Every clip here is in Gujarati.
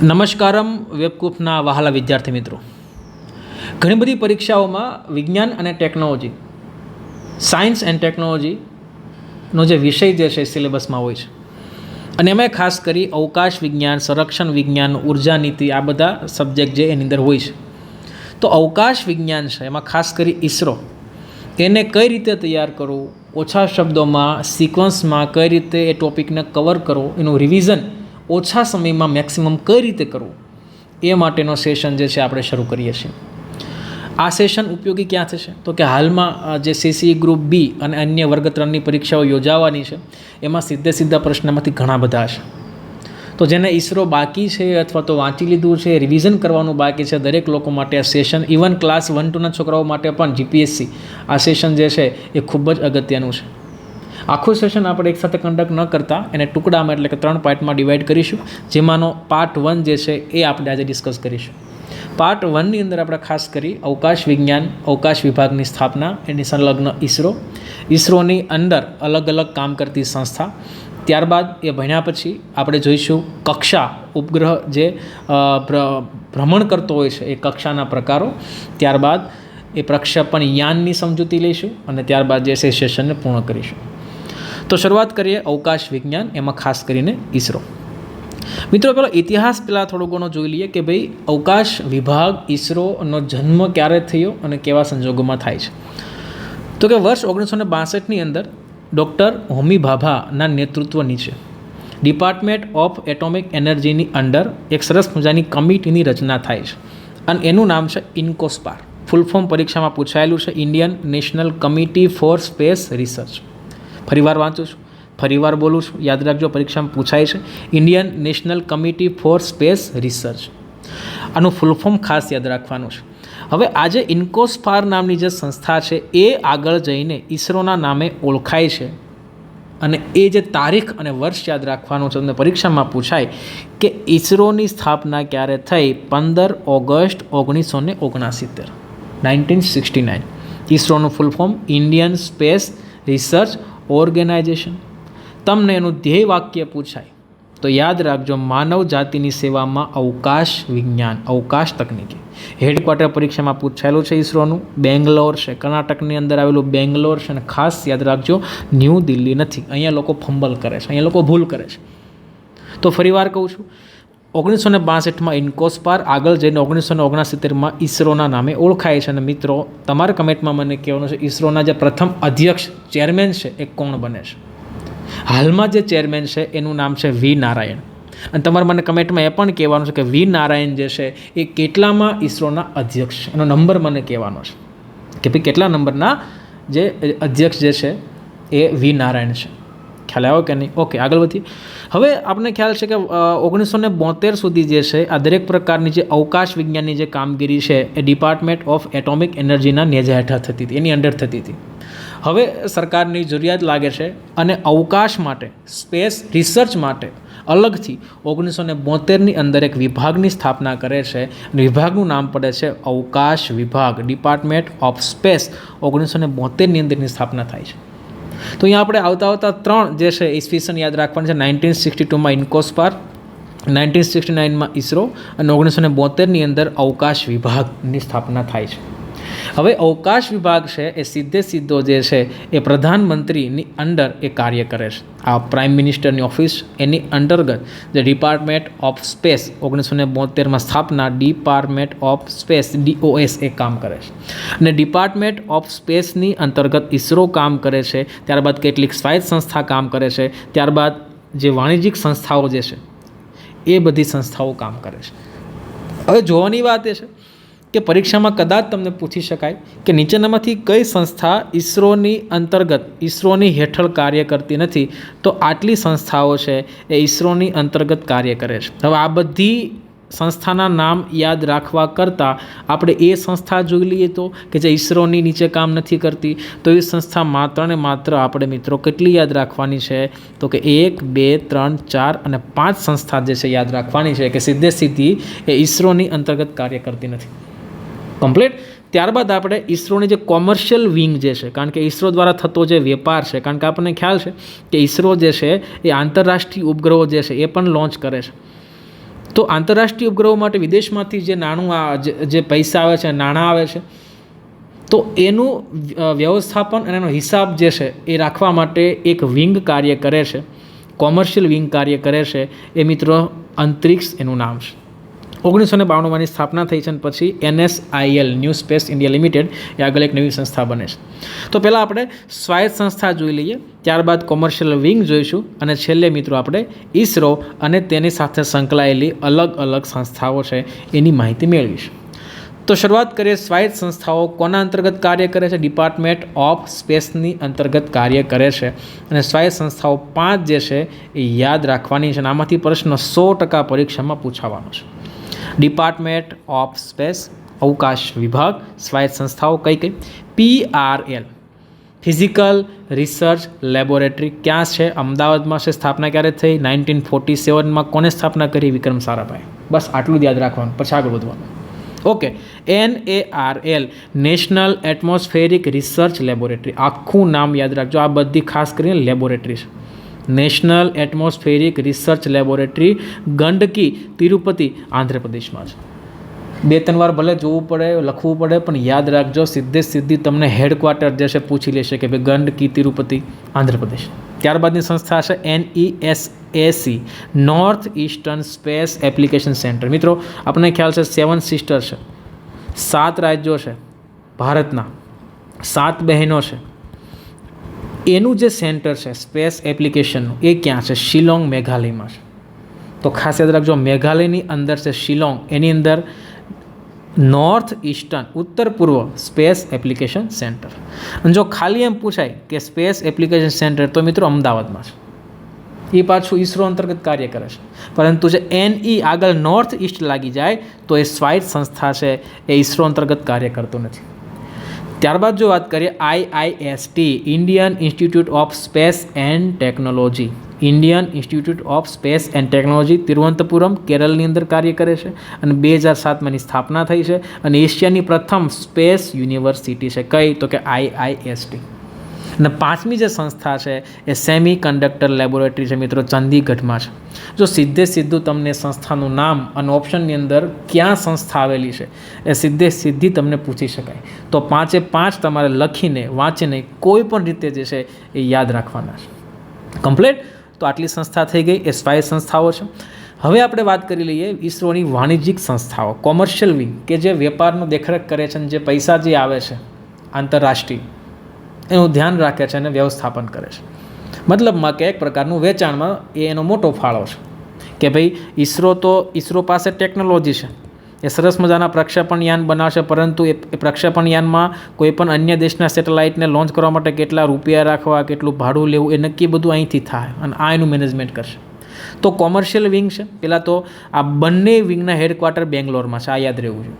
નમસ્કારમ વેબકૂફના વહાલા વિદ્યાર્થી મિત્રો. ઘણી બધી પરીક્ષાઓમાં વિજ્ઞાન અને ટેકનોલોજી, સાયન્સ એન્ડ ટેકનોલોજીનો જે વિષય જે છે સિલેબસમાં હોય છે, અને એમાં ખાસ કરી અવકાશ વિજ્ઞાન, સંરક્ષણ વિજ્ઞાન, ઉર્જા નીતિ, આ બધા સબ્જેક્ટ જે એની અંદર હોય છે. તો અવકાશ વિજ્ઞાન છે એમાં ખાસ કરી ઇસરો, એને કઈ રીતે તૈયાર કરવું, ઓછા શબ્દોમાં સિક્વન્સમાં કઈ રીતે એ ટોપિકને કવર કરવો, એનું રિવિઝન ઓછા સમયમાં મેક્સિમમ કઈ રીતે કરવું, એ માટેનો સેશન જે છે આપણે શરૂ કરીએ છીએ. આ સેશન ઉપયોગી ક્યાં થશે તો કે હાલમાં જે CCE ગ્રુપ બી અને અન્ય વર્ગ 3ની પરીક્ષાઓ યોજાવાની છે એમાં સીધા પ્રશ્નમાંથી ઘણા બધા છે. તો જેને ઇસરો બાકી છે અથવા તો વાંચી લીધું છે, રિવિઝન કરવાનું બાકી છે, દરેક લોકો માટે આ સેશન, ઇવન ક્લાસ 1-2ના છોકરાઓ માટે પણ GPSC આ સેશન જે છે એ ખૂબ જ અગત્યનું છે. આખું સેશન આપણે એકસાથે કન્ડક્ટ ન કરતા એને ટુકડામાં એટલે કે 3 પાર્ટમાં ડિવાઈડ કરીશું, જેમાંનો પાર્ટ 1 જે છે એ આપણે આજે ડિસ્કસ કરીશું. પાર્ટ 1ની અંદર આપણે ખાસ કરી અવકાશ વિજ્ઞાન, અવકાશ વિભાગની સ્થાપના, એની સંલગ્ન ઇસરોની અંદર અલગ અલગ કામ કરતી સંસ્થા. ત્યારબાદ એ ભણ્યા પછી આપણે જોઈશું કક્ષા, ઉપગ્રહ જે ભ્રમણ કરતો હોય છે એ કક્ષાના પ્રકારો. ત્યારબાદ એ પ્રક્ષેપણ યાનની સમજૂતી લઈશું અને ત્યારબાદ જે છે સેશનને પૂર્ણ કરીશું. તો શરૂઆત કરીએ અવકાશ વિજ્ઞાન, એમાં ખાસ કરીને ઇસરો. મિત્રો પેલો ઇતિહાસ પહેલાં થોડો ઘણો જોઈ લઈએ કે ભાઈ અવકાશ વિભાગ ઇસરોનો જન્મ ક્યારે થયો અને કેવા સંજોગોમાં થાય છે. તો કે વર્ષ 1962ની અંદર ડૉક્ટર હોમી ભાભાના નેતૃત્વ નીચે ડિપાર્ટમેન્ટ ઓફ એટોમિક એનર્જીની અંડર એક સરસ મજાની કમિટીની રચના થાય છે અને એનું નામ છે ઇન્કોસ્પાર. ફૂલ ફોર્મ પરીક્ષામાં પૂછાયેલું છે, Indian national committee for space research. ફરીવાર વાંચું છું, ફરીવાર બોલું છું, યાદ રાખજો, પરીક્ષામાં પૂછાય છે Indian national committee for space research. આનું ફૂલ ફોર્મ ખાસ યાદ રાખવાનું છે. હવે આજે ઇન્કોસ્પાર નામની જે સંસ્થા છે એ આગળ જઈને ઇસરોના નામે ઓળખાય છે અને એ જે તારીખ અને વર્ષ યાદ રાખવાનું છે, તમને પરીક્ષામાં પૂછાય કે ઇસરોની સ્થાપના ક્યારે થઈ, 15 ઓગસ્ટ 1969, 1969. ઇસરોનું full form Indian Space Research Organisation. તમને એનું ધ્યેય વાક્ય પૂછાય તો યાદ રાખજો, માનવ જાતિની સેવામાં અવકાશ વિજ્ઞાન, અવકાશ તકનીકી. હેડક્વાર્ટર પરીક્ષામાં પૂછાયેલું છે ઇસરોનું બેંગ્લોર છે, કર્ણાટકની અંદર આવેલું બેંગ્લોર છે. અને ખાસ યાદ રાખજો, ન્યૂ દિલ્હી નથી. અહીંયા લોકો ફંબલ કરે છે, અહીંયા લોકો ભૂલ કરે છે. તો ફરીવાર કહું છું, 1962માં ઇન્કોસ્પાર, આગળ જઈને 1969માં ઇસરોના નામે ઓળખાય છે. અને મિત્રો તમારા કમેન્ટમાં મને કહેવાનું છે ઇસરોના જે પ્રથમ અધ્યક્ષ, ચેરમેન છે એ કોણ બને છે. હાલમાં જે ચેરમેન છે એનું નામ છે વી નારાયણ. અને તમારે મને કમેન્ટમાં એ પણ કહેવાનું છે કે વી નારાયણ જે છે એ કેટલામાં ઇસરોના અધ્યક્ષ છે, એનો નંબર મને કહેવાનો છે કે ભાઈ કેટલા નંબરના જે અધ્યક્ષ જે છે એ વી નારાયણ છે. ખ્યાલ આવ્યો કે નહીં? ઓકે, આગળ વધીએ. હવે આપણને ખ્યાલ છે કે 1972 સુધી જે છે આ દરેક પ્રકારની જે અવકાશ વિજ્ઞાનની જે કામગીરી છે એ ડિપાર્ટમેન્ટ ઓફ એટોમિક એનર્જીના નેજા હેઠળ થતી હતી, એની અંડર થતી હતી. હવે સરકારની જરૂરિયાત લાગે છે અને અવકાશ માટે, સ્પેસ રિસર્ચ માટે અલગથી 1972ની અંદર એક વિભાગની સ્થાપના કરે છે. વિભાગનું નામ પડે છે અવકાશ વિભાગ, ડિપાર્ટમેન્ટ ઓફ સ્પેસ. 1972ની અંદરની સ્થાપના થાય છે. તો અહીંયા આપણે આવતા 3 જે છે ઈસવીસન યાદ રાખવાનું છે. 1962માં ઇન્કોસ્પાર, 1969માં ઇસરો અને 1972ની અંદર અવકાશ વિભાગની સ્થાપના થાય છે. હવે અવકાશ વિભાગ છે એ સીધો જે છે એ પ્રધાનમંત્રીની અંડર એ કાર્ય કરે છે. આ પ્રાઇમ મિનિસ્ટરની ઓફિસ, એની અંતર્ગત જે ડિપાર્ટમેન્ટ ઓફ સ્પેસ 1972માં સ્થાપના, ડિપાર્ટમેન્ટ ઓફ સ્પેસ DOS એ કામ કરે છે. અને ડિપાર્ટમેન્ટ ઓફ સ્પેસની અંતર્ગત ઇસરો કામ કરે છે. ત્યારબાદ કેટલીક સ્વાયત્ત સંસ્થા કામ કરે છે. ત્યારબાદ જે વાણિજ્યિક સંસ્થાઓ જે છે એ બધી સંસ્થાઓ કામ કરે છે. હવે જોવાની વાત એ છે કે પરીક્ષામાં કદાચ તમને પૂછી શકાય કે નીચેનામાંથી કઈ સંસ્થા ઇસરોની અંતર્ગત, ઇસરોની હેઠળ કાર્ય કરતી નથી, તો આટલી સંસ્થાઓ છે એ ઇસરોની અંતર્ગત કાર્ય કરે છે. હવે આ બધી સંસ્થાના નામ યાદ રાખવા કરતાં આપણે એ સંસ્થા જોઈ લઈએ તો કે જે ઇસરોની નીચે કામ નથી કરતી, તો એ સંસ્થા માત્ર ને માત્ર આપણે મિત્રો કેટલી યાદ રાખવાની છે તો કે 1, 2, 3, 4 અને 5 સંસ્થા જે છે યાદ રાખવાની છે કે સીધી એ ઇસરોની અંતર્ગત કાર્ય કરતી નથી. કમ્પ્લીટ. ત્યારબાદ આપણે ઇસરોની જે કોમર્શિયલ વિંગ જે છે, કારણ કે ઇસરો દ્વારા થતો જે વેપાર છે, કારણ કે આપણને ખ્યાલ છે કે ઇસરો જે છે એ આંતરરાષ્ટ્રીય ઉપગ્રહો જે છે એ પણ લોન્ચ કરે છે. તો આંતરરાષ્ટ્રીય ઉપગ્રહો માટે વિદેશમાંથી જે જે પૈસા આવે છે, નાણાં આવે છે, તો એનું વ્યવસ્થાપન અને એનો હિસાબ જે છે એ રાખવા માટે એક વિંગ કાર્ય કરે છે, કોમર્શિયલ વિંગ કાર્ય કરે છે. એ મિત્રો અંતરિક્ષ એનું નામ છે. 1992 સ્થાપના થઈ છે અને પછી NSIL New Space India Limited એ આગળ એક નવી સંસ્થા બને છે. તો પહેલાં આપણે સ્વાયત્ત સંસ્થા જોઈ લઈએ, ત્યારબાદ કોમર્શિયલ વિંગ જોઈશું અને છેલ્લે મિત્રો આપણે ISRO અને તેની સાથે સંકળાયેલી અલગ અલગ સંસ્થાઓ છે એની માહિતી મેળવીશું. તો શરૂઆત કરીએ. સ્વાયત્ત સંસ્થાઓ કોના અંતર્ગત કાર્ય કરે છે? ડિપાર્ટમેન્ટ ઓફ સ્પેસની અંતર્ગત કાર્ય કરે છે. અને સ્વાયત્ત સંસ્થાઓ 5 જે છે એ યાદ રાખવાની છે અને આમાંથી પ્રશ્ન 100% પરીક્ષામાં પૂછાવાનો છે. ડિપાર્ટમેન્ટ ઓફ સ્પેસ, અવકાશ વિભાગ. સ્વાયત્ત સંસ્થાઓ કઈ કઈ? PRL ફિઝિકલ રિસર્ચ લેબોરેટરી ક્યાં છે? અમદાવાદમાં છે. સ્થાપના ક્યારે થઈ? 1947માં. કોને સ્થાપના કરી? વિક્રમ સારાભાઈ. બસ આટલું જ યાદ રાખવાનું, પછી આગળ વધવાનું. Okay. NARL national Atmospheric Research laboratory. આખું નામ યાદ રાખજો, આ બધી ખાસ કરીને લેબોરેટરી છે. National Atmospheric Research Laboratory, Gandaki, Tirupati, આંધ્રપ્રદેશમાં છે. 2-3 વાર ભલે જોવું પડે, લખવું પડે, પણ યાદ રાખજો, સીધી તમને હેડક્વાર્ટર જે છે પૂછી લેશે કે ભાઈ ગંડકી, તિરુપતિ, આંધ્રપ્રદેશ. ત્યારબાદની સંસ્થા છે NESAC north eastern space application centre. મિત્રો આપણને ખ્યાલ છે 7 સિસ્ટર છે, 7 રાજ્યો છે ભારતના, 7 બહેનો છે. એનું જે સેન્ટર છે સ્પેસ એપ્લિકેશનનું એ ક્યાં છે? શિલોંગ, મેઘાલયમાં છે. તો ખાસ યાદ રાખજો, મેઘાલયની અંદર છે શિલોંગ, એની અંદર નોર્થ ઇસ્ટર્ન ઉત્તર પૂર્વ સ્પેસ એપ્લિકેશન સેન્ટર. અને જો ખાલી એમ પૂછાય કે સ્પેસ એપ્લિકેશન સેન્ટર, તો મિત્રો અમદાવાદમાં છે. એ પાછું ISRO અંતર્ગત કાર્ય કરે છે. પરંતુ જે NE આગળ નોર્થ ઇસ્ટ લાગી જાય તો એ સ્વાયત્ત સંસ્થા છે, એ ISRO અંતર્ગત કાર્ય કરતું નથી. ત્યારબાદ જો વાત કરીએ IIST Indian Institute of space and technology. Indian Institute of space and technology Thiruvananthapuram કેરળની અંદર કાર્ય કરે છે અને 2007માં એની સ્થાપના થઈ છે અને એશિયાની પ્રથમ સ્પેસ યુનિવર્સિટી છે. કઈ? તો કે IIST. અને 5મી જે સંસ્થા છે એ સેમી કન્ડક્ટર લેબોરેટરી છે મિત્રો, ચંદીગઢમાં છે. જો સીધું તમને સંસ્થાનું નામ અને ઓપ્શનની અંદર ક્યાં સંસ્થા આવેલી છે એ સીધી તમને પૂછી શકાય. તો 5 તમારે લખીને વાંચીને કોઈ પણ રીતે જે છે એ યાદ રાખવાના છે. કમ્પ્લીટ. તો આટલી સંસ્થા થઈ ગઈ, એ સ્વાયત્ત સંસ્થાઓ છે. હવે આપણે વાત કરી લઈએ ISROની વાણિજ્યિક સંસ્થાઓ, કોમર્શિયલ વિંગ, કે જે વેપારનો દેખરેખ કરે છે અને જે પૈસા જે આવે છે આંતરરાષ્ટ્રીય એનું ધ્યાન રાખે છે અને વ્યવસ્થાપન કરે છે. મતલબમાં કે એક પ્રકારનું વેચાણમાં એનો મોટો ફાળો છે કે ભાઈ ISRO પાસે ટેકનોલોજી છે, એ સરસ મજાના પ્રક્ષેપણ યાન બનાવશે, પરંતુ એ પ્રક્ષેપણ યાનમાં કોઈ પણ અન્ય દેશના સેટેલાઇટને લોન્ચ કરવા માટે કેટલા રૂપિયા રાખવા, કેટલું ભાડું લેવું, એ નક્કી બધું અહીંથી થાય અને આ એનું મેનેજમેન્ટ કરશે. તો કોમર્શિયલ વિંગ છે. પહેલાં તો આ બંને વિંગના હેડક્વાર્ટર બેંગ્લોરમાં છે, આ યાદ રહેવું જોઈએ.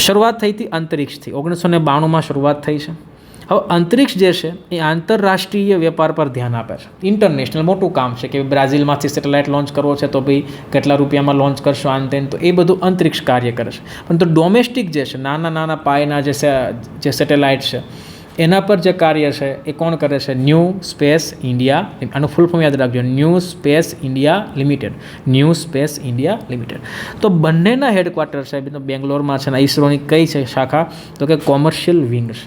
શરૂઆત થઈ હતી અંતરિક્ષથી, 1992માં શરૂઆત થઈ છે. હવે અંતરિક્ષ જે છે એ આંતરરાષ્ટ્રીય વેપાર પર ધ્યાન આપે છે. ઇન્ટરનેશનલ મોટું કામ છે કે બ્રાઝિલમાંથી સેટેલાઇટ લોન્ચ કરવો છે તો ભાઈ કેટલા રૂપિયામાં લોન્ચ કરશો, આન તેન, તો એ બધું અંતરિક્ષ કાર્ય કરે છે. પરંતુ ડોમેસ્ટિક જે છે, નાના પાયાના જે સેટેલાઇટ છે એના પર જે કાર્ય છે એ કોણ કરે છે? New Space India. આનું ફૂલ ફોર્મ યાદ રાખજો, new Space India limited. New Space India limited. તો બંનેના હેડક્વાર્ટર છે બેંગ્લોરમાં છે અને ISROની કઈ છે શાખા? તો કે કોમર્શિયલ વિંગ છે.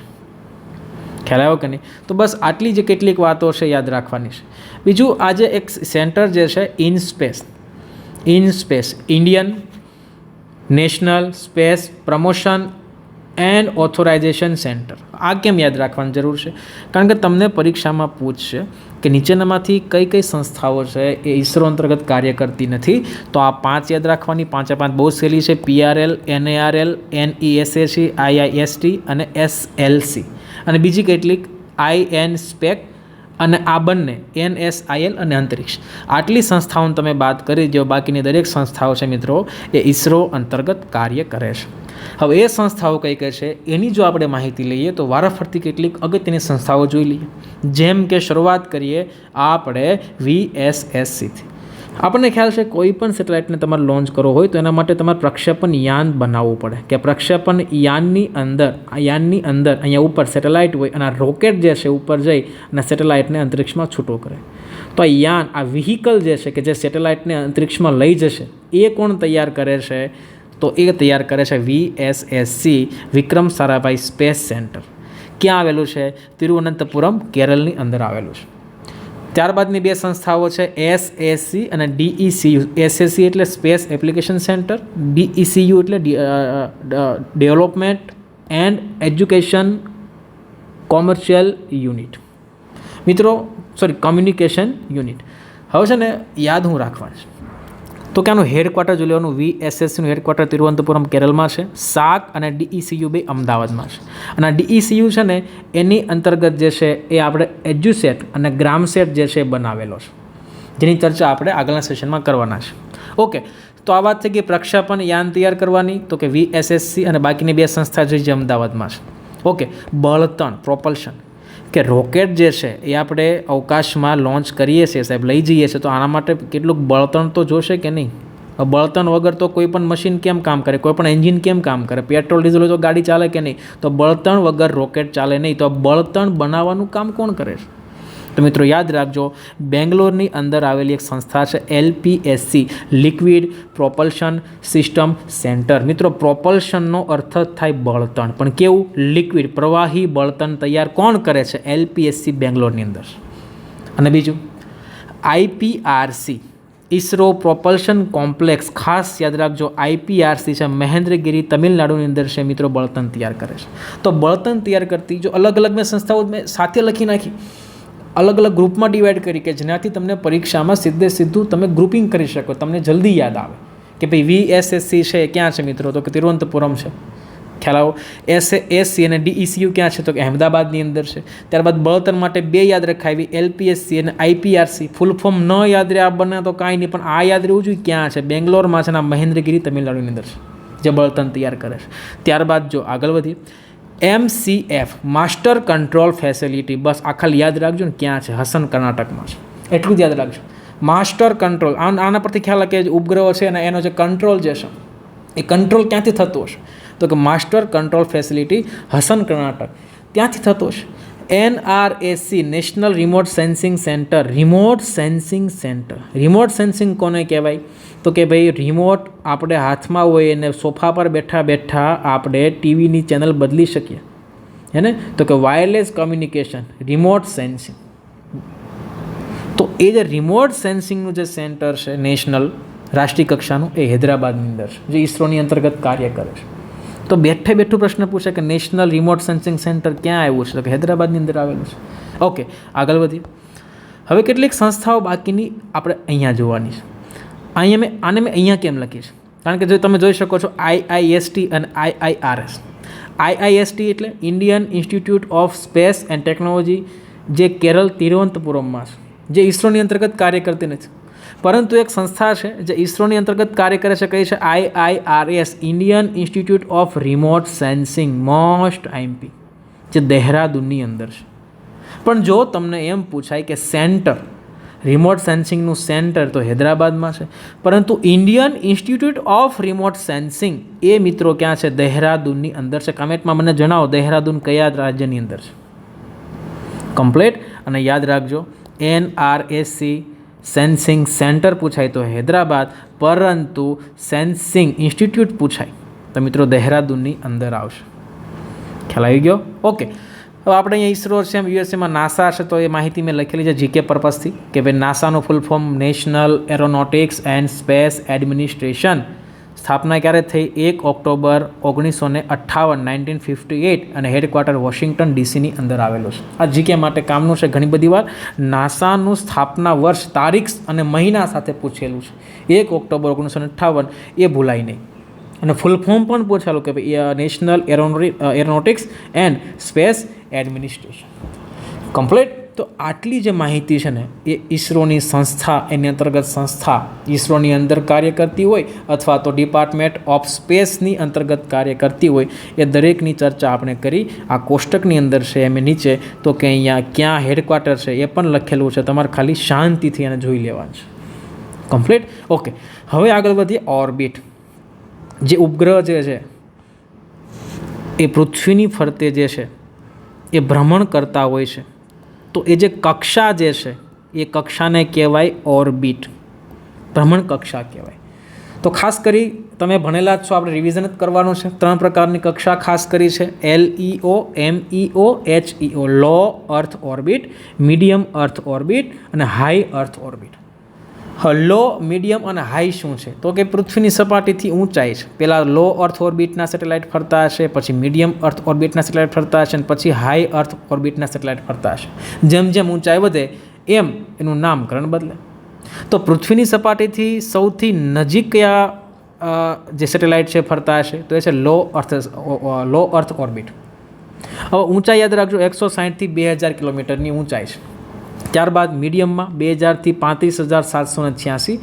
ખ્યાલ આવ્યો કે નહીં? તો બસ આટલી જે કેટલીક વાતો છે યાદ રાખવાની છે. બીજું, આજે એક સેન્ટર જે છે INSPACe Indian National Space Promotion and Authorisation Centre. આ કેમ યાદ રાખવાની જરૂર છે? કારણ કે તમને પરીક્ષામાં પૂછશે કે નીચેનામાંથી કઈ સંસ્થાઓ છે એ ISRO અંતર્ગત કાર્ય કરતી નથી. તો આ 5 યાદ રાખવાની, 5 બહુ સહેલી છે. PRL, NARL, NESAC, IIST અને SLC. અને બીજી કેટલીક INSPEC અને આ બંને NSIL અને અંતરિક્ષ. આટલી સંસ્થાઓને તમે બાદ કરી દો, બાકીની દરેક સંસ્થાઓ છે મિત્રો એ ISRO અંતર્ગત કાર્ય કરે છે. હવે એ સંસ્થાઓ કઈ છે એની જો આપણે માહિતી લઈએ તો વારાફરતી કેટલીક અગત્યની સંસ્થાઓ જોઈ લઈએ. જેમ કે શરૂઆત કરીએ આપણે VSSCથી. આપણને ખ્યાલ છે કોઈ પણ સેટેલાઇટને તમારે લોન્ચ કરવો હોય તો એના માટે તમારે પ્રક્ષેપણ યાન બનાવવું પડે કે પ્રક્ષેપણ યાનની અંદર અહીંયા ઉપર સેટેલાઇટ હોય અને આ રોકેટ જે છે ઉપર જઈ અને સેટેલાઇટને અંતરિક્ષમાં છૂટો કરે. તો આ યાન, આ વ્હીકલ જે છે કે જે સેટેલાઇટને અંતરિક્ષમાં લઈ જશે, એ કોણ તૈયાર કરે છે? તો એ તૈયાર કરે છે VSSC, Vikram Sarabhai space centre. ક્યાં આવેલું છે? તિરુવનંતપુરમ, કેરળની અંદર આવેલું છે. ત્યારબાદની બે સંસ્થાઓ છે SSC અને DECU. SSC એટલે સ્પેસ એપ્લિકેશન સેન્ટર, DECU એટલે development and education commercial unit. મિત્રો કમ્યુનિકેશન યુનિટ. હવે છે ને યાદ હું રાખવાનું છે. તો કે આનું હેડક્વાર્ટર જોઈ લેવાનું. VSSCનું હેડક્વાર્ટર તિરુવનંતપુરમ કેરળમાં છે. SAC અને DECU બે અમદાવાદમાં છે. અને આ DECU છે ને એની અંતર્ગત જે છે એ આપણે એજ્યુસેટ અને ગ્રામસેટ જે છે એ બનાવેલો છે, જેની ચર્ચા આપણે આગળના સેશનમાં કરવાના છે. ઓકે, તો આ વાત થઈ ગઈ પ્રક્ષેપણ યાન તૈયાર કરવાની. તો કે VSSC અને બાકીની બે સંસ્થા જે અમદાવાદમાં છે. ઓકે, બળતણ પ્રોપલ્શન કે રોકેટ જે છે એ આપણે અવકાશમાં લોન્ચ કરીએ છીએ સાહેબ, લઈ જઈએ છીએ, તો આના માટે કેટલુંક બળતણ તો જોશે કે નહીં? બળતણ વગર તો કોઈ પણ મશીન કેમ કામ કરે, કોઈ પણ એન્જિન કેમ કામ કરે? પેટ્રોલ ડીઝલ હોય તો ગાડી ચાલે કે નહીં? તો બળતણ વગર રોકેટ ચાલે નહીં. તો બળતણ બનાવવાનું કામ કોણ કરે છે? તો મિત્રો યાદ રાખજો, બેંગ્લોરની અંદર આવેલી એક સંસ્થા છે LPSC, liquid propulsion system centre. મિત્રો પ્રોપલ્શનનો અર્થ થાય બળતણ, પણ કેવું? લિક્વિડ પ્રવાહી બળતણ તૈયાર કોણ કરે છે? LPSC બેંગ્લોરની અંદર. અને બીજું IPRC, ઇસરો પ્રોપલ્શન કોમ્પ્લેક્સ. ખાસ યાદ રાખજો, IPRC છે મહેન્દ્રગીરી, તમિલનાડુની અંદર છે મિત્રો, બળતણ તૈયાર કરે છે. તો બળતણ તૈયાર કરતી જો અલગ અલગ મેં સંસ્થાઓ મેં સાથે લખી નાખી, અલગ અલગ ગ્રુપમાં ડિવાઈડ કરી, કે જેનાથી તમને પરીક્ષામાં સીધું તમે ગ્રુપિંગ કરી શકો, તમને જલ્દી યાદ આવે કે ભાઈ VSSC છે ક્યાં છે મિત્રો? તો કે તિરુવનંતપુરમ છે. ખ્યાલ આવો. SSC અને DECU ક્યાં છે? તો કે અહેમદાબાદની અંદર છે. ત્યારબાદ બળતણ માટે બે યાદ રખાવી, LPSC અને IPRC. ફૂલ ફોર્મ ન યાદ રહે આ બંને તો કાંઈ નહીં, પણ આ યાદ રહેવું જોઈએ ક્યાં છે? બેંગ્લોરમાં છે, મહેન્દ્રગીરી તમિલનાડુની અંદર છે, જે બળતણ તૈયાર કરે છે. ત્યારબાદ જો આગળ વધીએ, MCF માસ્ટર કંટ્રોલ ફેસિલિટી. બસ આ ખાલી યાદ રાખજો ને ક્યાં છે? હસન, કર્ણાટકમાં છે. એટલું જ યાદ રાખજો, માસ્ટર કંટ્રોલ. આના પરથી ખ્યાલ કે ઉપગ્રહો છે અને એનો જે કંટ્રોલ જે છે એ કંટ્રોલ ક્યાંથી થતો હશે? તો કે master control facility Hassan, Karnataka, ત્યાંથી થતો હશે. NRSC national remote sensing centre. Remote sensing centre, remote sensing કોને કહેવાય? તો કે ભાઈ રિમોટ આપણે હાથમાં હોય અને સોફા પર બેઠા બેઠા આપણે ટીવીની ચેનલ બદલી શકીએ, હે ને? તો કે વાયરલેસ કમ્યુનિકેશન, રિમોટ સેન્સિંગ. તો એ જે રિમોટ સેન્સિંગનું જે સેન્ટર છે નેશનલ, રાષ્ટ્રીય કક્ષાનું, એ હૈદરાબાદની અંદર છે, જે ઇસરોની અંતર્ગત કાર્ય કરે છે. તો બેઠું પ્રશ્ન પૂછે કે નેશનલ રિમોટ સેન્સિંગ સેન્ટર ક્યાં આવ્યું છે? તો કે હૈદરાબાદની અંદર આવેલું છે. ઓકે, આગળ વધીએ. હવે કેટલીક સંસ્થાઓ બાકીની આપણે અહીંયા જોવાની છે. આને મેં અહીંયા કેમ લખી છે? કારણ કે જો તમે જોઈ શકો છો IIST અને IIRS. IIST એટલે Indian Institute of space and technology, જે કેરળ તિરુવનંતપુરમમાં છે, જે ઇસરોની અંતર્ગત કાર્ય કરતી નથી, પરંતુ એક સંસ્થા છે જે ઇસરોની અંતર્ગત કાર્ય કરે છે. કઈ છે? IIRS, Indian Institute of Remote sensing, most IMP, જે દહેરાદૂનની અંદર છે. પણ જો તમને એમ પૂછાય કે સેન્ટર, રિમોટ સેન્સિંગનું સેન્ટર તો હૈદરાબાદમાં છે, પરંતુ Indian Institute of Remote Sensing એ મિત્રો ક્યાં છે? દહેરાદૂનની અંદર છે. કમેન્ટમાં મને જણાવો દહેરાદૂન કયા રાજ્યની અંદર છે. કમ્પ્લીટ. અને યાદ રાખજો, NRSC સેન્સિંગ સેન્ટર પૂછાય તો હૈદરાબાદ, પરંતુ સેન્સિંગ ઇન્સ્ટિટ્યૂટ પૂછાય તો મિત્રો દહેરાદૂનની અંદર આવશે. ખ્યાલ આવી ગયો? ઓકે. હવે આપણે અહીંયા ઇસરો છે, યુએસએમાં નાસા છે, તો એ માહિતી મેં લખેલી છે GK પર્પઝથી, કે ભાઈ નાસાનું full form National Aeronautics and Space Administration. સ્થાપના ક્યારે થઈ? 1 ઓક્ટોબર 1958, 1958, અને હેડક્વાર્ટર વોશિંગ્ટન DCની અંદર આવેલું છે. આ GK માટે કામનું છે. ઘણી બધી વાર નાસાનું સ્થાપના વર્ષ, તારીખ અને મહિના સાથે પૂછેલું છે. 1 ઓક્ટોબર 1958, એ ભૂલાય નહીં. અને ફૂલ ફોર્મ પણ પૂછેલું કે ભાઈ national Aeronautics and Space administration. Complete. તો આટલી જે માહિતી છે ને એ ઇસરોની સંસ્થા, એની અંતર્ગત સંસ્થા ઇસરોની અંદર કાર્ય કરતી હોય અથવા તો ડિપાર્ટમેન્ટ ઓફ સ્પેસની અંતર્ગત કાર્ય કરતી હોય, એ દરેકની ચર્ચા આપણે કરી. આ કોષ્ટકની અંદર છે એમ નીચે, તો કે અહીંયા ક્યાં હેડક્વાર્ટર છે એ પણ લખેલું છે. તમારે ખાલી શાંતિથી એને જોઈ લેવાનું છે. કમ્પ્લીટ. ઓકે, હવે આગળ વધીએ. ઓર્બિટ, જે ઉપગ્રહ જે છે એ પૃથ્વીની ફરતે જે છે એ ભ્રમણ કરતા હોય છે. તો એ જે કક્ષા જે છે એ કક્ષાને કહેવાય ઓર્બિટ, ભ્રમણ કક્ષા કહેવાય. તો ખાસ કરી તમે ભણેલા જ છો, આપણે રિવિઝન જ કરવાનું છે. 3 પ્રકારની કક્ષા ખાસ કરી છે: LEO, MEO, HEO. લો અર્થ ઓર્બિટ, મીડિયમ અર્થ ઓર્બિટ અને હાઈ અર્થ ઓર્બિટ. લો, મીડિયમ અને હાઈ શું છે? તો કે પૃથ્વીની સપાટીથી ઊંચાઈ છે. પહેલાં લો અર્થ ઓર્બિટના સેટેલાઇટ ફરતા હશે, પછી મીડિયમ અર્થ ઓર્બિટના સેટેલાઇટ ફરતા હશે અને પછી હાઈ અર્થ ઓર્બિટના સેટેલાઇટ ફરતા હશે. જેમ જેમ ઊંચાઈ વધે એમ એનું નામકરણ બદલે. તો પૃથ્વીની સપાટીથી સૌથી નજીક કયા જે સેટેલાઇટ છે ફરતા હશે? તો એ છે લો અર્થ ઓર્બિટ. હવે ઊંચાઈ યાદ રાખજો, 160થી 2000 કિલોમીટરની ઊંચાઈ છે. ત્યારબાદ મીડિયમમાં 2000થી 35,786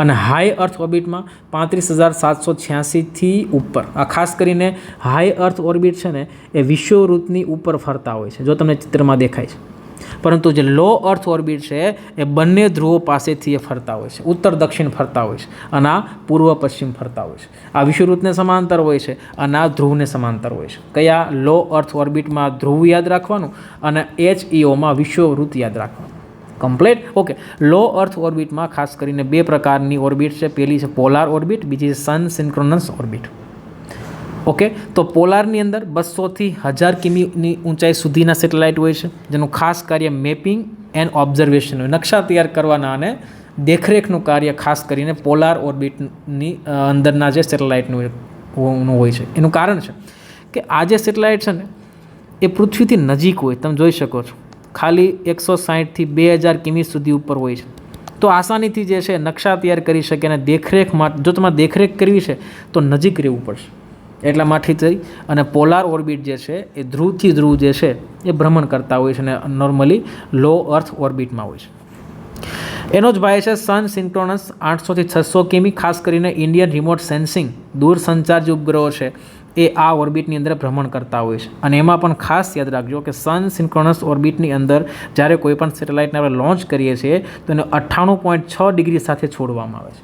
અને હાઈ અર્થ ઓર્બિટમાં 35,786થી ઉપર. આ ખાસ કરીને હાઈ અર્થ ઓર્બિટ છે ને એ વિષુવવૃત્તની ઉપર ફરતા હોય છે, જો તમને ચિત્રમાં દેખાય છે. પરંતુ જે લો અર્થ ઓર્બિટ છે એ બંને ધ્રુવો પાસેથી એ ફરતા હોય છે, ઉત્તર દક્ષિણ ફરતા હોય છે અને આ પૂર્વ પશ્ચિમ ફરતા હોય છે. આ વિષુવવૃત્તને સમાંતર હોય છે અને આ ધ્રુવને સમાંતર હોય છે. કયા? લો અર્થ ઓર્બિટમાં ધ્રુવ યાદ રાખવાનું અને HEOમાં વિષુવવૃત્ત યાદ રાખવાનું. કમ્પ્લીટ. ઓકે. લો અર્થ ઓર્બિટમાં ખાસ કરીને 2 પ્રકારની ઓર્બિટ છે. પહેલી છે પોલાર ઓર્બિટ, બીજી છે સન સિન્ક્રોનસ ઓર્બિટ. ઓકે. તો પોલારની અંદર 200થી 1000 કિમીની ઊંચાઈ સુધીના સેટેલાઇટ હોય છે, જેનું ખાસ કાર્ય મેપિંગ એન્ડ ઓબ્ઝર્વેશન હોય, નકશા તૈયાર કરવાના અને દેખરેખનું કાર્ય ખાસ કરીને પોલાર ઓર્બિટની અંદરના જે સેટેલાઇટનું હોય છે. એનું કારણ છે કે આ જે સેટેલાઇટ છે ને એ પૃથ્વીથી નજીક હોય, તમે જોઈ શકો છો, ખાલી 160થી 2000 કિમી સુધી ઉપર હોય છે. તો આસાનીથી જે છે નકશા તૈયાર કરી શકે અને દેખરેખ માટે, જો તમારે દેખરેખ કરવી છે તો નજીક રહેવું પડશે. એટલા માટે અને પોલાર ઓર્બિટ જે છે એ ધ્રુવથી ધ્રુવ જે છે એ ભ્રમણ કરતા હોય છે અને નોર્મલી લો અર્થ ઓર્બિટમાં હોય છે. એનો જ ભાઈ છે સન સિન્ક્રોનસ, 800થી 600 કિમી. ખાસ કરીને ઇન્ડિયન રિમોટ સેન્સિંગ દૂરસંચાર જે ઉપગ્રહો છે એ આ ઓર્બિટની અંદર ભ્રમણ કરતા હોય છે. અને એમાં પણ ખાસ યાદ રાખજો કે સન સિન્ક્રોનસ ઓર્બિટની અંદર જ્યારે કોઈ પણ સેટેલાઇટને આપણે લોન્ચ કરીએ છીએ તો એને 98.6 ડિગ્રી સાથે છોડવામાં આવે છે.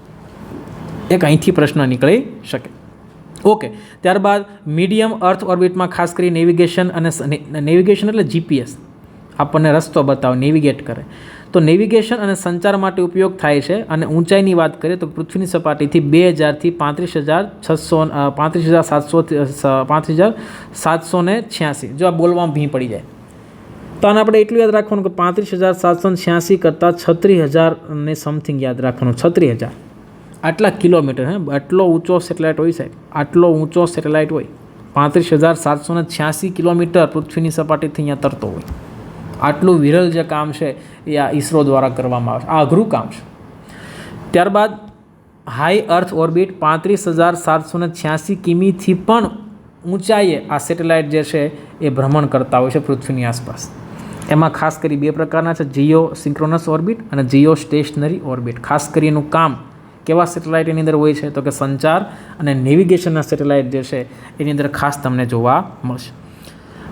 એક અહીંથી પ્રશ્ન નીકળી શકે. ઓકે. ત્યારબાદ મીડિયમ અર્થ ઓર્બિટમાં ખાસ કરી નેવિગેશન અને નેવિગેશન એટલે GPS, આપણને રસ્તો બતાવે, નેવિગેટ કરે. તો નેવિગેશન અને સંચાર માટે ઉપયોગ થાય છે. અને ઊંચાઈની વાત કરીએ તો પૃથ્વીની સપાટીથી 2000થી 35,786. જો આ બોલવામાં ભી પડી જાય તો આને આપણે એટલું યાદ રાખવાનું કે 35,786 કરતાં 36,000 ને સમથિંગ યાદ રાખવાનું. 36,000 આટલા કિલોમીટર. આટલો ઊંચો સેટેલાઇટ હોય સાહેબ, આટલો ઊંચો સેટેલાઇટ હોય. 35,786 કિલોમીટર પૃથ્વીની સપાટીથી અહીંયા તરતો હોય. આટલું વિરલ જે કામ છે એ આ ઇસરો દ્વારા કરવામાં આવે છે. આ અઘરું કામ છે. ત્યારબાદ હાઈ અર્થ ઓર્બિટ 35,786 કિમીથી પણ ઊંચાઈએ આ સેટેલાઇટ જે છે એ ભ્રમણ કરતા હોય છે પૃથ્વીની આસપાસ. એમાં ખાસ કરી 2 પ્રકારના છે, જીઓ સિન્ક્રોનસ ઓર્બિટ અને જીઓ સ્ટેશનરી ઓર્બિટ. ખાસ કરી એનું કામ કેવા સેટેલાઇટ એની અંદર હોય છે તો કે સંચાર અને નેવિગેશનના સેટેલાઇટ જે છે એની અંદર ખાસ તમને જોવા મળશે.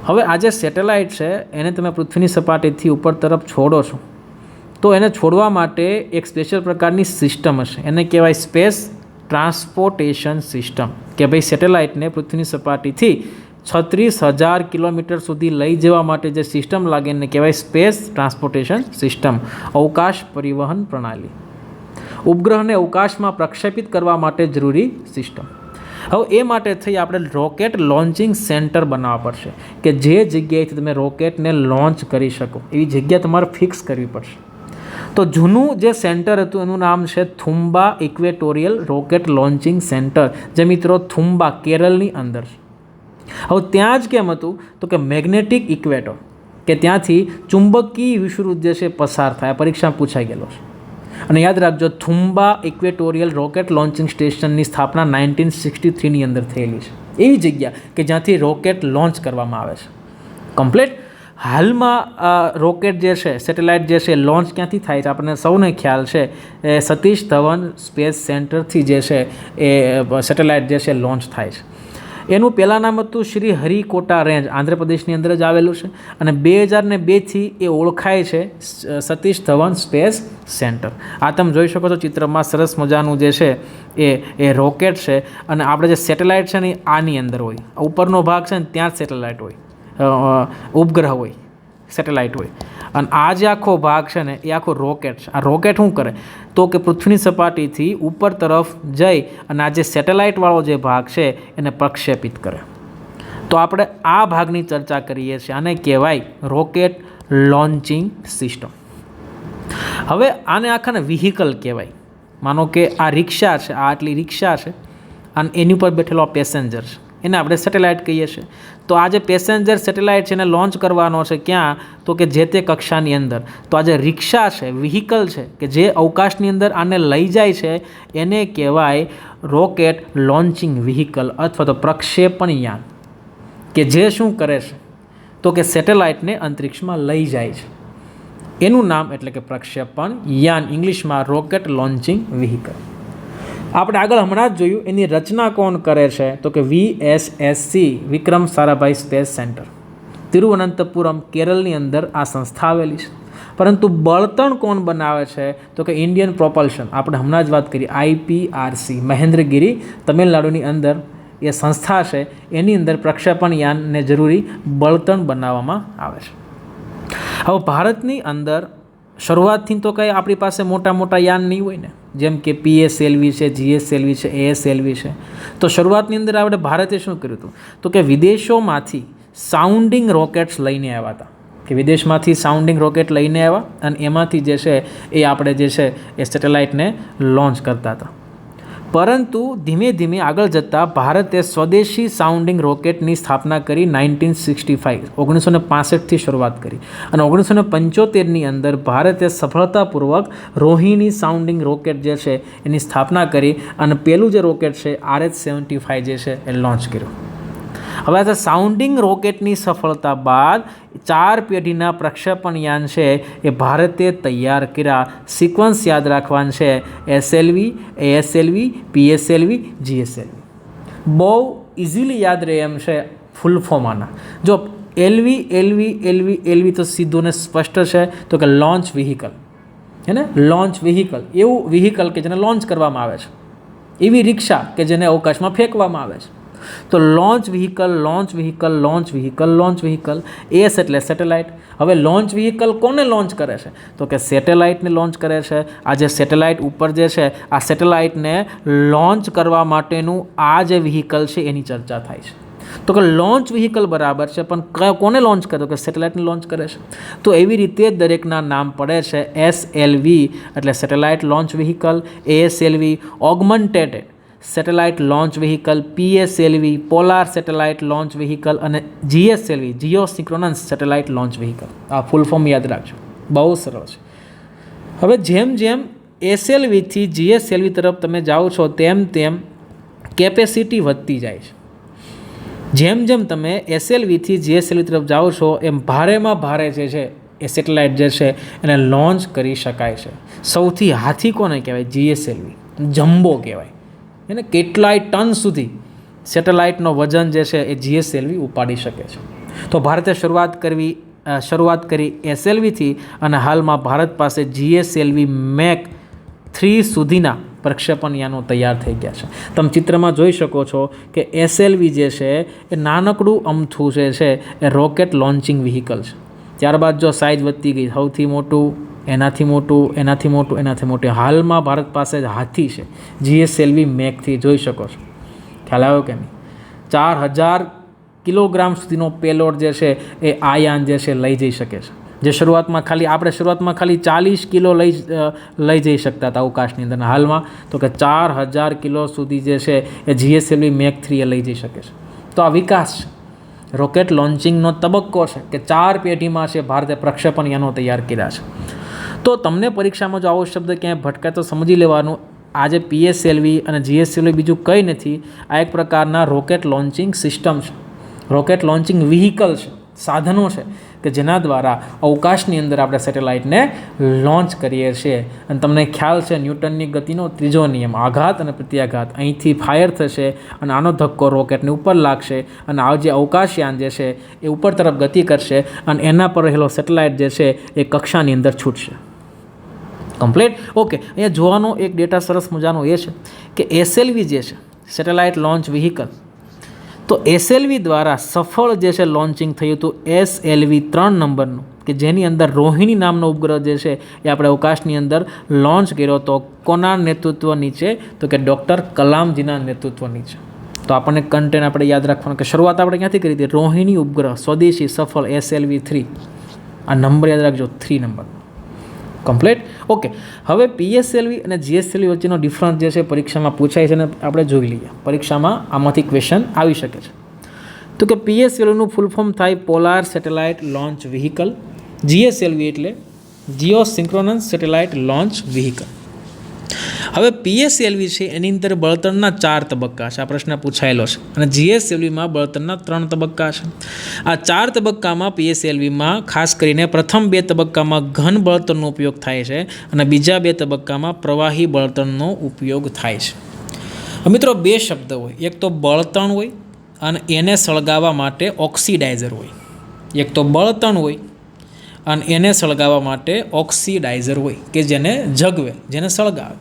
હવે આ જે સેટેલાઇટ છે એને તમે પૃથ્વીની સપાટીથી ઉપર તરફ છોડો છો તો એને છોડવા માટે એક સ્પેશિયલ પ્રકારની સિસ્ટમ હશે, એને કહેવાય સ્પેસ ટ્રાન્સપોર્ટેશન સિસ્ટમ. કે ભાઈ સેટેલાઇટને પૃથ્વીની સપાટીથી 36,000 કિલોમીટર સુધી લઈ જવા માટે જે સિસ્ટમ લાગે એને કહેવાય સ્પેસ ટ્રાન્સપોર્ટેશન સિસ્ટમ, અવકાશ પરિવહન પ્રણાલી. ઉપગ્રહને અવકાશમાં પ્રક્ષેપિત કરવા માટે જરૂરી સિસ્ટમ. હવે એ માટે થઈ આપણે રોકેટ લોન્ચિંગ સેન્ટર બનાવવા પડશે કે જે જગ્યાએથી તમે રોકેટને લોન્ચ કરી શકો એવી જગ્યા તમારે ફિક્સ કરવી પડશે. તો જૂનું જે સેન્ટર હતું એનું નામ છે Thumba equatorial rocket launching centre, જે મિત્રો થુમ્બા કેરળની અંદર છે. હવે ત્યાં જ કેમ હતું તો કે મેગ્નેટિક ઇક્વેટર, કે ત્યાંથી ચુંબકીય વિષુવવૃત્ત જે છે પસાર થાય. પરીક્ષામાં પૂછાઈ ગયેલો છે. અને યાદ રાખજો થુમ્બા ઇક્વેટોરિયલ રોકેટ લોન્ચિંગ સ્ટેશનની સ્થાપના 1963ની અંદર થયેલી છે. એવી જગ્યા કે જ્યાંથી રોકેટ લોન્ચ કરવામાં આવે છે. કમ્પ્લીટ. હાલમાં રોકેટ જે છે સેટેલાઇટ જે છે લોન્ચ ક્યાંથી થાય છે આપણને સૌને ખ્યાલ છે, એ સતીશ ધવન સ્પેસ સેન્ટરથી જે છે એ સેટેલાઇટ જે છે લોન્ચ થાય છે. એનું પહેલાં નામ હતું શ્રી હરિકોટા રેન્જ, આંધ્રપ્રદેશની અંદર જ આવેલું છે. અને 2002થી એ ઓળખાય છે સતીશ ધવન સ્પેસ સેન્ટર. આ તમે જોઈ શકો છો ચિત્રમાં, સરસ મજાનું જે છે એ રોકેટ છે. અને આપણે જે સેટેલાઇટ છે ને આની અંદર હોય, ઉપરનો ભાગ છે ને ત્યાં જ સેટેલાઇટ હોય, ઉપગ્રહ હોય. સેટેલાઇટ હોય. અને આ જે આખો ભાગ છે ને એ આખો રોકેટ છે. આ રોકેટ શું કરે તો કે પૃથ્વીની સપાટીથી ઉપર તરફ જઈ અને આ જે સેટેલાઇટવાળો જે ભાગ છે એને પ્રક્ષેપિત કરે. તો આપણે આ ભાગની ચર્ચા કરીએ છીએ. આને કહેવાય રોકેટ લોન્ચિંગ સિસ્ટમ. હવે આને આખાને વ્હીકલ કહેવાય. માનો કે આ રિક્ષા છે, આ આટલી રિક્ષા છે અને એની ઉપર બેઠેલો પેસેન્જર છે, એને આપણે સેટેલાઇટ કહીએ છીએ. તો આ જે પેસેન્જર સેટેલાઇટ છે એને લોન્ચ કરવાનો છે ક્યાં તો કે જે તે કક્ષાની અંદર. તો આ જે રિક્ષા છે, વ્હીકલ છે કે જે અવકાશની અંદર આને લઈ જાય છે એને કહેવાય રોકેટ લોન્ચિંગ વ્હીકલ અથવા તો પ્રક્ષેપણ યાન, કે જે શું કરે છે તો કે સેટેલાઇટને અંતરિક્ષમાં લઈ જાય છે. એનું નામ એટલે કે પ્રક્ષેપણ યાન, ઇંગ્લિશમાં રોકેટ લોન્ચિંગ વ્હીકલ. આપણે આગળ હમણાં જ જોયું એની રચના કોણ કરે છે તો કે VSSC Vikram Sarabhai space centre, Thiruvananthapuram કેરળની અંદર આ સંસ્થા આવેલી છે. પરંતુ બળતણ કોણ બનાવે છે તો કે ઇન્ડિયન પ્રોપલ્શન, આપણે હમણાં જ વાત કરી IPRC, મહેન્દ્રગીરી તમિલનાડુની અંદર એ સંસ્થા છે, એની અંદર પ્રક્ષેપણ યાનને જરૂરી બળતણ બનાવવામાં આવે છે. હવે ભારતની અંદર શરૂઆતથી તો કંઈ આપણી પાસે મોટા મોટા યાન નહીં હોય ને, જેમ કે PSLV છે, GSLV છે, ASLV છે. તો શરૂઆતની અંદર આપણે ભારતે શું કર્યું હતું તો કે વિદેશોમાંથી સાઉન્ડિંગ રોકેટ્સ લઈને આવ્યા હતા, કે વિદેશમાંથી સાઉન્ડિંગ રોકેટ લઈને આવ્યા અને એમાંથી જે છે એ આપણે જે છે એ સેટેલાઇટને લોન્ચ કરતા હતા. પરંતુ ધીમે ધીમે આગળ જતાં ભારતે સ્વદેશી સાઉન્ડિંગ રોકેટની સ્થાપના કરી 1965, 1965થી શરૂઆત કરી અને 1975ની અંદર ભારતે સફળતાપૂર્વક રોહિણી સાઉન્ડિંગ રોકેટ જે છે એની સ્થાપના કરી અને પહેલું જે રોકેટ છે RH-75 જે છે એ લોન્ચ કર્યું. હવે આ સાઉન્ડિંગ રોકેટની સફળતા બાદ 4 પેઢીના પ્રક્ષેપણ યાન છે એ ભારતે તૈયાર કર્યા. સિક્વન્સ યાદ રાખવાનું છે SLV, ASLV, PSLV, GSLV. બહુ ઇઝીલી યાદ રહે એમ છે ફૂલ ફોર્મ આના. જો LV તો સીધું ને સ્પષ્ટ છે તો કે લોન્ચ વ્હીકલ, હે ને, લોન્ચ વ્હીકલ એવું વ્હીકલ કે જેને લોન્ચ કરવામાં આવે છે, એવી રિક્ષા કે જેને અવકાશમાં ફેંકવામાં આવે છે. તો launch vehicle, launch vehicle, launch vehicle, launch vehicle. S એટલે સેટેલાઇટ. હવે લોન્ચ વ્હીકલ કોને લોન્ચ કરે છે તો કે સેટેલાઇટને લોન્ચ કરે છે. આ જે સેટેલાઇટ ઉપર જે છે આ સેટેલાઇટને લોન્ચ કરવા માટેનું આ જે વ્હીકલ છે એની ચર્ચા થાય છે. તો કે લોન્ચ વ્હીકલ બરાબર છે, પણ કોને લોન્ચ કરે તો કે સેટેલાઇટને લોન્ચ કરે છે. તો એવી રીતે દરેકના નામ પડે છે. SLV એટલે satellite launch vehicle, ASLV augmented satellite launch vehicle, PSLV polar satellite launch vehicle અને GSLV જીઓસિંક્રોનસ સેટેલાઇટ લોન્ચ વ્હીકલ. આ ફૂલ ફોર્મ યાદ રાખજો, બહુ સરળ છે. હવે જેમ જેમ SLVથી GSLV તરફ તમે જાઓ છો તેમ તેમ કેપેસિટી વધતી જાય છે. જેમ જેમ તમે SLVથી GSLV તરફ જાઓ છો એમ ભારેમાં ભારે જે છે એ સેટેલાઇટ જે છે એને લોન્ચ કરી શકાય છે. સૌથી હાથી કોને કહેવાય? GSLV, જમ્બો કહેવાય. એને કેટલાય ટન સુધી સેટેલાઇટનો વજન જે છે એ GSLV ઉપાડી શકે છે. તો ભારતે શરૂઆત કરી SLVથી અને હાલમાં ભારત પાસે GSLV Mach 3 સુધીના પ્રક્ષેપણ યાનો તૈયાર થઈ ગયા છે. તમે ચિત્રમાં જોઈ શકો છો કે SLV જે છે એ નાનકડું અમથું જે છે એ રોકેટ લોન્ચિંગ વ્હીકલ છે. ત્યારબાદ જો સાઇઝ વધતી ગઈ, સૌથી મોટું, એનાથી મોટું, એનાથી મોટું, એનાથી મોટું. હાલમાં ભારત પાસે હાથી છે GSLV Mach 3, જોઈ શકો છો. ખ્યાલ આવ્યો કે નહીં? 4000 કિલોગ્રામ સુધીનો પેલોડ જે છે એ આ યાન જે છે લઈ જઈ શકે છે. જે શરૂઆતમાં ખાલી 40 કિલો લઈ જઈ શકતા હતા અવકાશની અંદર. હાલમાં તો કે 4000 કિલો સુધી જે છે એ GSLV Mach 3 લઈ જઈ શકે છે. તો આ વિકાસ છે, રોકેટ લોન્ચિંગનો તબક્કો છે કે 4 પેઢીમાં છે ભારતે પ્રક્ષેપણ યાનો તૈયાર કર્યા છે. તો તમને પરીક્ષામાં જો આવો શબ્દ ક્યાંય ભટકાય તો સમજી લેવાનું, આ જે PSLV અને GSLV બીજું કંઈ નથી, આ એક પ્રકારના રોકેટ લોન્ચિંગ સિસ્ટમ છે, રોકેટ લોન્ચિંગ વ્હીકલ છે, સાધનો છે કે જેના દ્વારા અવકાશની અંદર આપણે સેટેલાઇટને લોન્ચ કરીએ છીએ. અને તમને ખ્યાલ છે ન્યૂટનની ગતિનો ત્રીજો નિયમ, આઘાત અને પ્રત્યાઘાત. અહીંથી ફાયર થશે અને આનો ધક્કો રોકેટને ઉપર લાગશે અને આ જે અવકાશયાન જે છે એ ઉપર તરફ ગતિ કરશે અને એના પર રહેલો સેટેલાઇટ જે છે એ કક્ષાની અંદર છૂટશે. કમ્પ્લીટ? ઓકે. અહીંયા જોવાનો એક ડેટા સરસ મજાનો એ છે કે SLV જે છે સેટેલાઇટ લોન્ચ વ્હીકલ, તો SLV દ્વારા સફળ જે છે લોન્ચિંગ થયું હતું SLV 3 નંબરનું, કે જેની અંદર રોહિણી નામનો ઉપગ્રહ જે છે એ આપણે અવકાશની અંદર લોન્ચ કર્યો તો કોના નેતૃત્વ નીચે? તો કે ડૉક્ટર કલામજીના નેતૃત્વ નીચે. તો આપણને કન્ટેન્ટ આપણે યાદ રાખવાનું કે શરૂઆત આપણે ક્યાંથી કરી હતી? રોહિણી ઉપગ્રહ સ્વદેશી સફળ SLV-3. આ નંબર યાદ રાખજો, 3 નંબર. કમ્પ્લીટ. ઓકે, હવે PSLV અને GSLV વચ્ચેનો ડિફરન્સ જે છે પરીક્ષામાં પૂછાય છે અને આપણે જોઈ લઈએ. પરીક્ષામાં આમાંથી ક્વેશ્ચન આવી શકે છે. તો કે PSLVનું ફૂલ ફોર્મ થાય polar satellite launch vehicle. GSLV એટલે Jio synchronous satellite launch vehicle. હવે PSLV છે એની અંદર બળતણના 4 તબક્કા છે. આ પ્રશ્ન પૂછાયેલો છે. અને GSLVમાં બળતણના 3 તબક્કા છે. આ 4 તબક્કામાં PSLVમાં ખાસ કરીને પ્રથમ 2 તબક્કામાં ઘન બળતણનો ઉપયોગ થાય છે અને બીજા 2 તબક્કામાં પ્રવાહી બળતણનો ઉપયોગ થાય છે. મિત્રો 2 શબ્દ હોય, એક તો બળતણ હોય અને એને સળગાવવા માટે ઓક્સિડાઇઝર હોય. એક તો બળતણ હોય અને એને સળગાવવા માટે ઓક્સિડાઇઝર હોય કે જેને જગવે, જેને સળગાવે.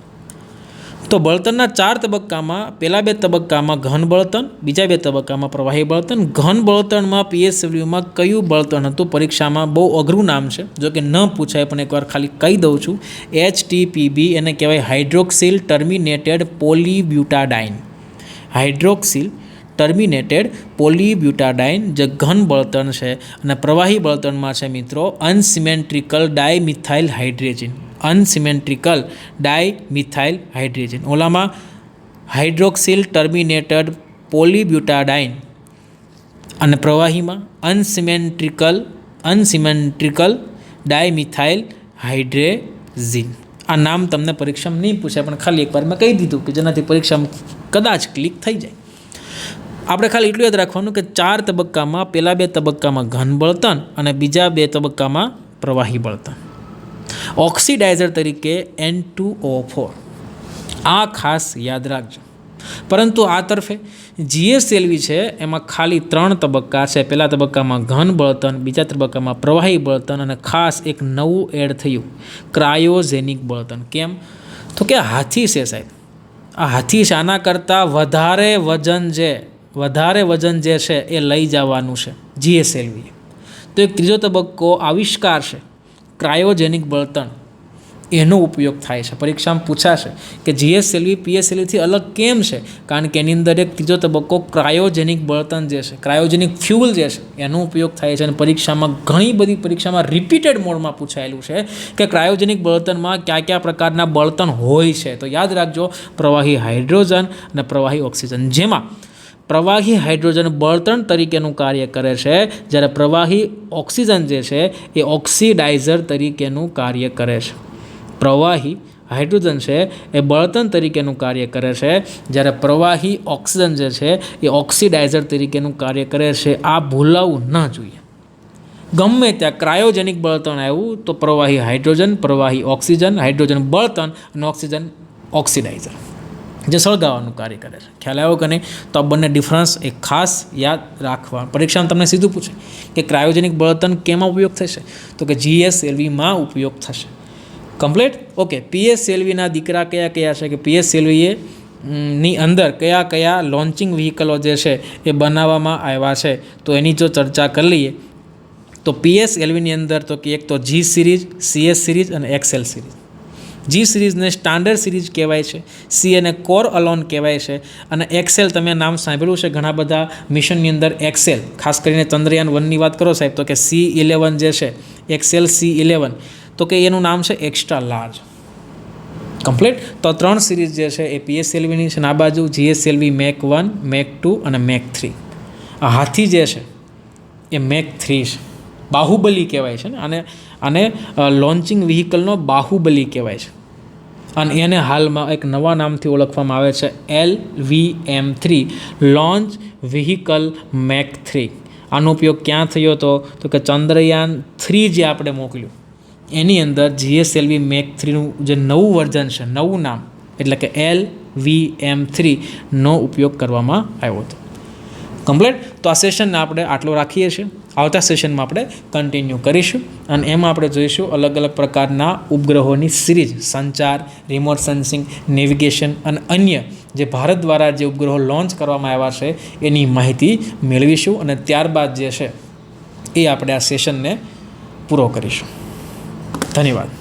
તો બળતણના 4 તબક્કામાં પહેલા 2 તબક્કામાં ઘન બળતણ, બીજા 2 તબક્કામાં પ્રવાહી બળતણ. ઘન બળતણમાં PSLVમાં કયું બળતણ હતું? પરીક્ષામાં બહુ અઘરું નામ છે, જો કે ન પૂછાય પણ એકવાર ખાલી કહી દઉં છું. HTPB એને કહેવાય hydroxyl terminated polybutadiene. Hydroxyl terminated polybutadiene જે ઘન બળતણ છે. અને પ્રવાહી બળતણમાં છે મિત્રો unsymmetrical dimethyl hydrogen. Unsymmetrical dimethyl hydrogen. ઓલામાં હાઇડ્રોક્સિલ ટર્મિનેટેડ પોલીબ્યુટાડાઇન અને પ્રવાહીમાં અનસિમેટ્રિકલ ડાયમિથાઇલ હાઇડ્રોજન. આ નામ તમને પરીક્ષામાં નહીં પૂછાય પણ ખાલી એકવાર મેં કહી દીધું કે જેનાથી પરીક્ષામાં કદાચ ક્લિક થઈ જાય. આપણે ખાલી એટલું યાદ રાખવાનું કે 4 તબક્કામાં પહેલા 2 તબક્કામાં ઘન બળતણ અને બીજા 2 તબક્કામાં પ્રવાહી બળતણ. ઓક્સિડાઇઝર તરીકે N2O4. આ ખાસ યાદ રાખજો. પરંતુ આ તરફે GSLV છે એમાં ખાલી 3 તબક્કા છે. પહેલા તબક્કામાં ઘન બળતણ, બીજા તબક્કામાં પ્રવાહી બળતણ અને ખાસ એક નવું એડ થયું ક્રાયોજેનિક બળતણ. કેમ? તો કે હાથી છે સાહેબ, આ હાથી છે, આના કરતાં વધારે વજન જે છે એ લઈ જવાનું છે GSLV. તો એક ત્રીજો તબક્કો આવિષ્કાર છે ક્રાયોજેનિક બળતણ, એનો ઉપયોગ થાય છે. પરીક્ષામાં પૂછાશે કે GSLV PSLVથી અલગ કેમ છે? કારણ કે એની અંદર એક ત્રીજો તબક્કો ક્રાયોજેનિક બળતણ જે છે, ક્રાયોજેનિક ફ્યુલ જે છે એનો ઉપયોગ થાય છે. અને પરીક્ષામાં ઘણી બધી પરીક્ષામાં રિપીટેડ મોડમાં પૂછાયેલું છે કે ક્રાયોજેનિક બળતણમાં કયા કયા પ્રકારના બળતણ હોય છે. તો યાદ રાખજો, પ્રવાહી હાઇડ્રોજન અને પ્રવાહી ઓક્સિજન. જેમાં પ્રવાહી હાઇડ્રોજન બળતણ તરીકેનું કાર્ય કરે છે, જ્યારે પ્રવાહી ઓક્સિજન જે છે એ ઓક્સિડાઇઝર તરીકેનું કાર્ય કરે છે. પ્રવાહી હાઇડ્રોજન છે એ બળતણ તરીકેનું કાર્ય કરે છે, જ્યારે પ્રવાહી ઓક્સિજન જે છે એ ઓક્સિડાઇઝર તરીકેનું કાર્ય કરે છે. આ ભૂલાવવું ન જોઈએ. ગમે ત્યાં ક્રાયોજેનિક બળતણ આવ્યું તો પ્રવાહી હાઇડ્રોજન, પ્રવાહી ઓક્સિજન, હાઇડ્રોજન બળતણ અને ઓક્સિજન ઓક્સિડાઇઝર જે સળગાવવાનું કાર્ય કરે છે. ખ્યાલ આવ્યો કે નહીં? તો આ બંને ડિફરન્સ એક ખાસ યાદ રાખવા. પરીક્ષામાં તમને સીધું પૂછે કે ક્રાયોજેનિક બળતણ કેમાં ઉપયોગ થશે? તો કે GSLVમાં ઉપયોગ થશે. કમ્પ્લીટ. ઓકે, PSLVના દીકરા કયા કયા છે? કે PSLVએ ની અંદર કયા કયા લોન્ચિંગ વ્હીકલો જે છે એ બનાવવામાં આવ્યા છે, તો એની જો ચર્ચા કરી લઈએ તો PSLVની અંદર તો કે એક તો G સિરીઝ, CS સિરીઝ અને XL સિરીઝ. G સિરીઝને સ્ટાન્ડર્ડ સિરીઝ કહેવાય છે, C એને કોર અલોન કહેવાય છે અને XL તમે નામ સાંભળ્યું છે ઘણા બધા મિશનની અંદર. XL ખાસ કરીને ચંદ્રયાન 1ની વાત કરો સાહેબ તો કે C11 જે છે, XL C11 તો કે એનું નામ છે એક્સ્ટ્રા લાર્જ. કમ્પ્લીટ. તો 3 સિરીઝ જે છે એ PSLVની છે. આ બાજુ GSLV Mach 1, Mach 2 અને Mach 3. આ હાથી જે છે એ Mach 3 છે, બાહુબલી કહેવાય છે ને આને લોન્ચિંગ વ્હીકલનો બાહુબલી કહેવાય છે. અને એને હાલમાં એક નવા નામથી ઓળખવામાં આવે છે LVM3 લોન્ચ વ્હીકલ Mach 3. આનો ઉપયોગ ક્યાં થયો હતો? તો કે ચંદ્રયાન 3 જે આપણે મોકલ્યું એની અંદર GSLV Mach 3નું જે નવું વર્ઝન છે, નવું નામ એટલે કે LVM3 નો ઉપયોગ કરવામાં આવ્યો હતો. કમ્પ્લીટ. તો આ સેશનને આપણે આટલો રાખીએ છીએ. આવતા સેશનમાં આપણે કન્ટિન્યુ કરીશું અને એમાં આપણે જોઈશું અલગ અલગ પ્રકારના ઉપગ્રહોની સિરીઝ, સંચાર, રિમોટ સેન્સિંગ, નેવિગેશન અને અન્ય જે ભારત દ્વારા જે ઉપગ્રહો લોન્ચ કરવામાં આવ્યા છે એની માહિતી મેળવીશું. અને ત્યારબાદ જે છે એ આપણે આ સેશનને પૂરો કરીશું. ધન્યવાદ.